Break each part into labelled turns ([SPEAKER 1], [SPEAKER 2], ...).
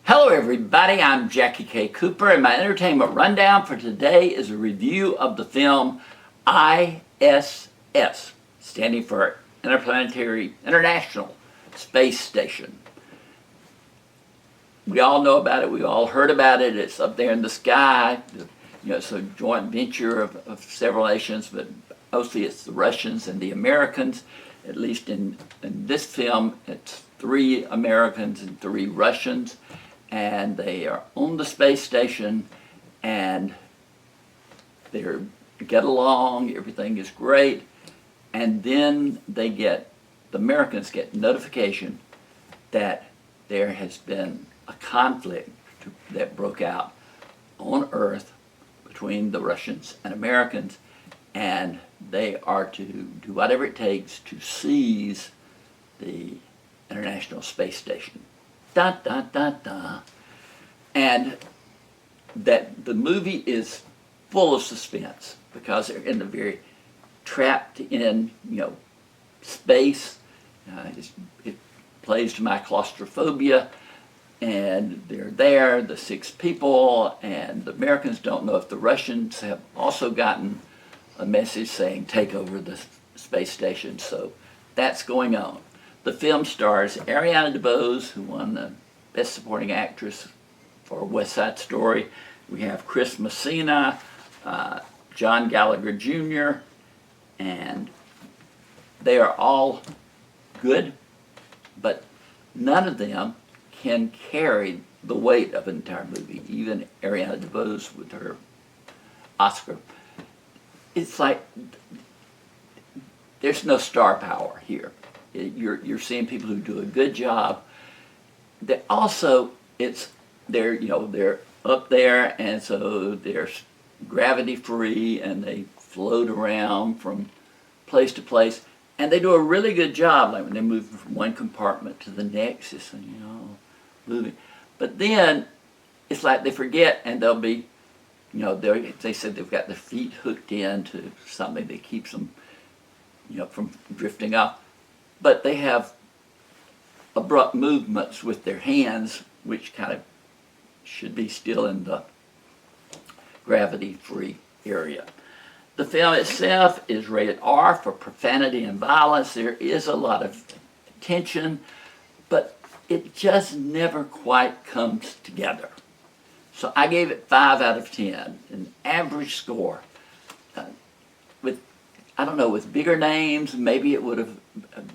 [SPEAKER 1] Hello everybody, I'm Jackie K. Cooper, and my entertainment rundown for today is a review of the film I.S.S, standing for Interplanetary International Space Station. We all know about it, we all heard about it, it's up there in the sky. It's a joint venture of several nations, but mostly it's the Russians and the Americans. At least in this film, it's 3 Americans and 3 Russians. And they are on the space station, and they get along, everything is great, and then the Americans get notification that there has been a conflict that broke out on Earth between the Russians and Americans, and they are to do whatever it takes to seize the International Space Station. Da, da, da, da. And that the movie is full of suspense because they're in the very trapped in space. It plays to my claustrophobia, and they're there, the 6 people, and the Americans don't know if the Russians have also gotten a message saying take over the space station. So that's going on. The film stars Ariana DeBose, who won the Best Supporting Actress for West Side Story. We have Chris Messina, John Gallagher Jr., and they are all good, but none of them can carry the weight of an entire movie. Even Ariana DeBose with her Oscar. It's like there's no star power here. You're seeing people who do a good job. They're up there, and so they're gravity free, and they float around from place to place, and they do a really good job. Like when they move from one compartment to the next, it's moving. But then it's like they forget, and they'll be, they said they've got their feet hooked into something that keeps them, from drifting off. But they have abrupt movements with their hands, which kind of should be still in the gravity-free area. The film itself is rated R for profanity and violence. There is a lot of tension, but it just never quite comes together. So I gave it 5 out of 10, an average score. With bigger names, maybe it would have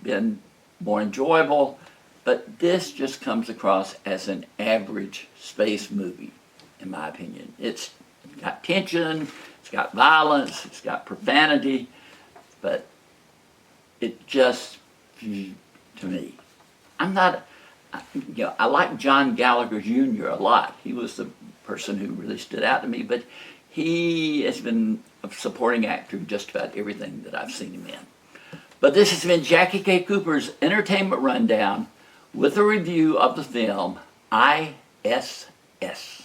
[SPEAKER 1] been more enjoyable, but this just comes across as an average space movie, in my opinion. It's got tension, it's got violence, it's got profanity, but it just, to me, I like John Gallagher Jr. a lot. He was the person who really stood out to me, but he has been a supporting actor in just about everything that I've seen him in. But this has been Jackie K. Cooper's Entertainment Rundown with a review of the film I.S.S.